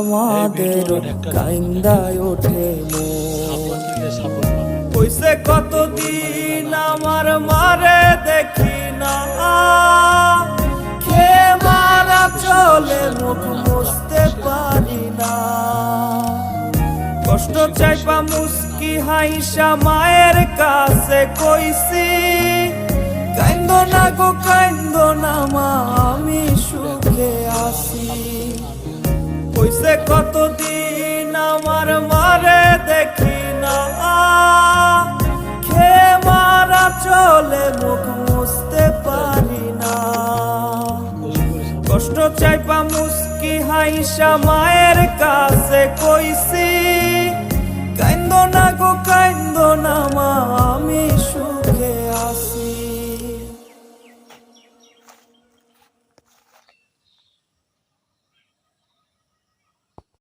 আমাদের কাইন্দায় ওঠে কইছে কতদিন আমার মারে দেখি না খে মারা চলে মুখ মুছতে পারি না কষ্ট চাইপা মুস্কি হাইসা মায়ের কাছে কইছি কাইন্দো না গো কাইন্দো না মা আমি সুখে আছি কইছে কতদিন আমার মারে দেখি না খে মারা চলে মুখ মুছতে পারি না কষ্ট চাইপা মুস্কি হাইসা মায়ের কাছে কইছি কাইন্দো না গো কাইন্দো না মা আমি সুখে আছি